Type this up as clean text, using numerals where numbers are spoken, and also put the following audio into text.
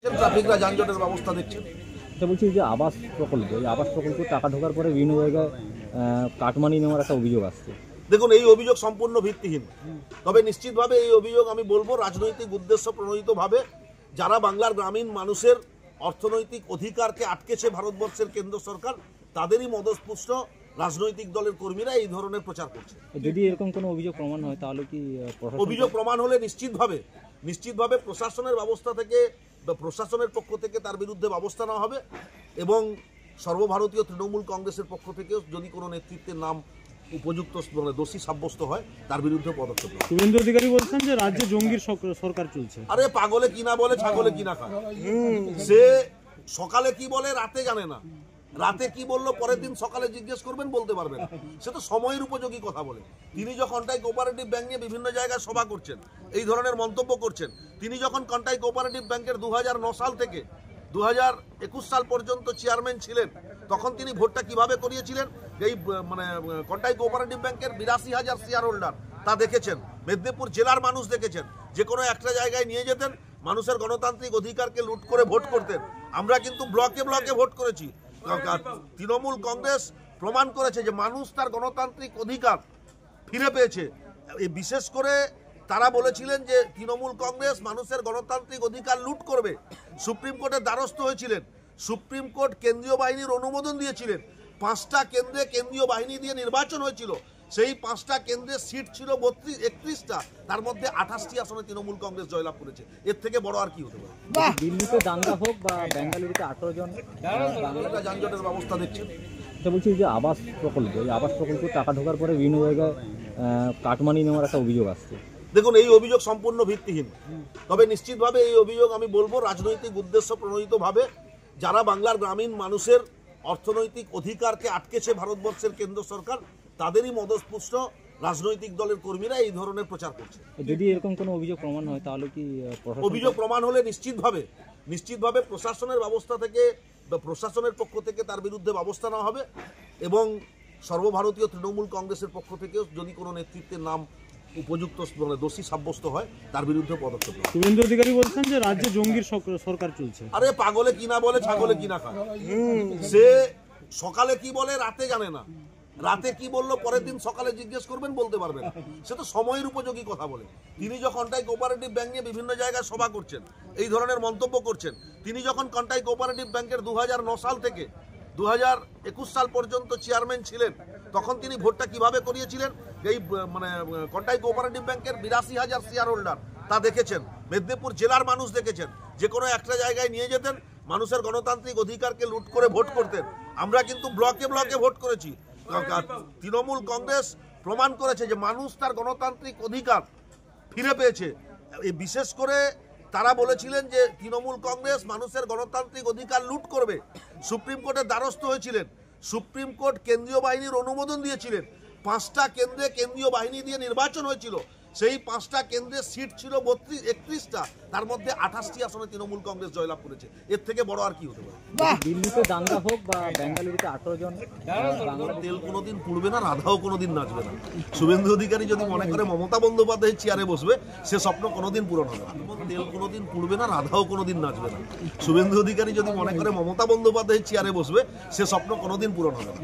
ট্রাফিকরা যানজটের ব্যবস্থা দেখছে। এটা বলছি যে আবাস প্রকল্প, এই আবাস প্রকল্প টাকা ঢোকার পরে বিভিন্ন জায়গায় কাটমানি নেওয়ার একটা অভিযোগ আসছে। দেখুন, এই অভিযোগ সম্পূর্ণ ভিত্তিহীন। তবে নিশ্চিতভাবে এই অভিযোগ আমি বলবো রাজনৈতিক উদ্দেশ্য প্রণোদিতভাবে যারা বাংলার গ্রামীণ মানুষের অর্থনৈতিক অধিকারকে আটকেছে ভারতবর্ষের কেন্দ্র সরকার, তাদেরই মদতপুষ্ট রাজনৈতিক দলের কর্মীরা এই ধরনের প্রচার করছে। যদি এরকম কোনো অভিযোগ প্রমাণ হয় তাহলে কি অভিযোগ প্রমাণ হলে নিশ্চিতভাবে প্রশাসনের ব্যবস্থা থেকে প্রশাসনের পক্ষ থেকে তার বিরুদ্ধে ব্যবস্থা নেওয়া হবে এবং সর্বভারতীয় তৃণমূল কংগ্রেসের পক্ষ থেকেও যদি কোনো নেতৃত্বের নাম উপযুক্ত দোষী সাব্যস্ত হয় তার বিরুদ্ধে পদক্ষেপ নেওয়া। শুভেন্দু অধিকারী বলছেন যে রাজ্যে জঙ্গির সরকার চলছে। আরে পাগলে কিনা বলে ছাগলে কিনা খায়। সে সকালে কি বলে রাতে জানে না, রাতে কি বললো পরের দিন সকালে জিজ্ঞেস করবেন বলতে পারবেন। সে তো সময়ের উপযোগী কথা বলে। তিনি যখন কন্টাই কোঅপারেটিভ ব্যাংক নিয়ে বিভিন্ন জায়গায় সভা করছেন, এই ধরনের মন্তব্য করছেন। তিনি যখন কন্টাই কোঅপারেটিভ ব্যাংকের 2009 সাল থেকে 2021 সাল পর্যন্ত চেয়ারম্যান ছিলেন, তখন তিনি ভোটটা কিভাবে করিয়েছিলেন, এই কন্টাই কোঅপারেটিভ ব্যাংকের 82,000 শেয়ার হোল্ডার তা দেখেছেন। মেদিনীপুর জেলার মানুষ দেখেছেন। যে কোনো একটা জায়গায় নিয়ে যেতেন, মানুষের গণতান্ত্রিক অধিকারকে লুট করে ভোট করতেন। আমরা কিন্তু ব্লকে ব্লকে ভোট করেছি। তৃণমূল কংগ্রেস প্রমাণ করেছে যে মানুষ তার গণতান্ত্রিক অধিকার ফিরে পেয়েছে। বিশেষ করে তারা বলেছিলেন যে তৃণমূল কংগ্রেস মানুষের গণতান্ত্রিক অধিকার লুট করবে। সুপ্রিম কোর্টের দ্বারস্থ হয়েছিলেন। সুপ্রিম কোর্ট কেন্দ্রীয় বাহিনীর অনুমোদন দিয়েছিলেন। 5টা কেন্দ্রে কেন্দ্রীয় বাহিনী দিয়ে নির্বাচন হয়েছিল। সেই 5টা কেন্দ্রের সিট ছিল 31টা, তার মধ্যে 28টি আসনে তৃণমূল কংগ্রেস জয়লাভ করেছে। এর থেকে বড় আর কি হতে পারে? দিল্লিতে দাঙ্গা হোক বা বেঙ্গালুরুতে 18 জন যানজটের ব্যবস্থা দেখছেন। এটা বলছি যে আবাস প্রকল্প, এই আবাস প্রকল্প টাকা ঢোকার পরে বিভিন্ন জায়গায় কাটমানি নেওয়ার একটা অভিযোগ আসছে। দেখুন, এই অভিযোগ সম্পূর্ণ ভিত্তিহীন। তবে নিশ্চিতভাবে এই অভিযোগ আমি বলবো রাজনৈতিক উদ্দেশ্য প্রণোদিতভাবে যারা বাংলার গ্রামীণ মানুষের অর্থনৈতিক অধিকারকে আটকেছে ভারতবর্ষের কেন্দ্র সরকার, তাদেরই মদতপুষ্ট রাজনৈতিক দলের কর্মীরা এই ধরনের প্রচার করছে। যদি এরকম কোনো অভিযোগ প্রমাণ হয় তাহলে কি অভিযোগ প্রমাণ হলে নিশ্চিতভাবে প্রশাসনের ব্যবস্থা থেকে প্রশাসনের পক্ষ থেকে তার বিরুদ্ধে ব্যবস্থা নেওয়া হবে এবং সর্বভারতীয় তৃণমূল কংগ্রেসের পক্ষ থেকেও যদি কোনো নেতৃত্বের নাম উপযুক্ত দোষী সাব্যস্ত হয় তার বিরুদ্ধে পদক্ষেপ নেওয়া। শুভেন্দু অধিকারী বলছেন যে রাজ্যে জঙ্গির সরকার চলছে। আরে পাগলে কিনা বলে ছাগলে কিনা খায়। সে সকালে কি বলে রাতে জানে না, রাতে কি বললো পরের দিন সকালে জিজ্ঞেস করবেন বলতে পারবেন। সে তো সময়ের উপযোগী কথা বলে। তিনি যখন কন্টাই কোঅপারেটিভ ব্যাংক নিয়ে বিভিন্ন জায়গায় সভা করছেন, এই ধরনের মন্তব্য করছেন। তিনি যখন কন্টাই কোঅপারেটিভ ব্যাংকের 2009 সাল থেকে 2021 সাল পর্যন্ত চেয়ারম্যান ছিলেন, তখন তিনি ভোটটা কিভাবে করিয়েছিলেন, এই কন্টাই কোঅপারেটিভ ব্যাংকের 82,000 শেয়ার হোল্ডার তা দেখেছেন। মেদিনীপুর জেলার মানুষ দেখেছেন। যে কোনো একটা জায়গায় নিয়ে যেতেন, মানুষের গণতান্ত্রিক অধিকারকে লুট করে ভোট করতেন। আমরা কিন্তু ব্লকে ব্লকে ভোট করেছি। তৃণমূল কংগ্রেস প্রমাণ করেছে যে মানুষ তার গণতান্ত্রিক অধিকার ফিরে পেয়েছে। বিশেষ করে তারা বলেছিলেন যে তৃণমূল কংগ্রেস মানুষের গণতান্ত্রিক অধিকার লুট করবে। সুপ্রিম কোর্টের দ্বারস্থ হয়েছিলেন। সুপ্রিম কোর্ট কেন্দ্রীয় বাহিনীর অনুমোদন দিয়েছিলেন। 5টা কেন্দ্রে কেন্দ্রীয় বাহিনী দিয়ে নির্বাচন হয়েছিল। সেই 5টা কেন্দ্রের সিট ছিল 31টা, তার মধ্যে 28টি আসনে তৃণমূল কংগ্রেস জয়লাভ করেছে। এর থেকে বড় আর কি হতে পারে? দিল্লিতে দাঙ্গা হোক বা বেঙ্গালুরুতে 18 জন তেল কোনোদিন পুড়বে না, রাধাও কোনোদিন নাচবে না। শুভেন্দু অধিকারী যদি মনে করে মমতা বন্দ্যোপাধ্যায়ের চেয়ারে বসবে, সে স্বপ্ন কোনোদিন পূরণ হবে না। তেল কোনোদিন পুড়বে না, রাধাও কোনোদিন নাচবে না। শুভেন্দু অধিকারী যদি মনে করে মমতা বন্দ্যোপাধ্যায়ের চেয়ারে বসবে, সে স্বপ্ন কোনোদিন পূরণ হবে না।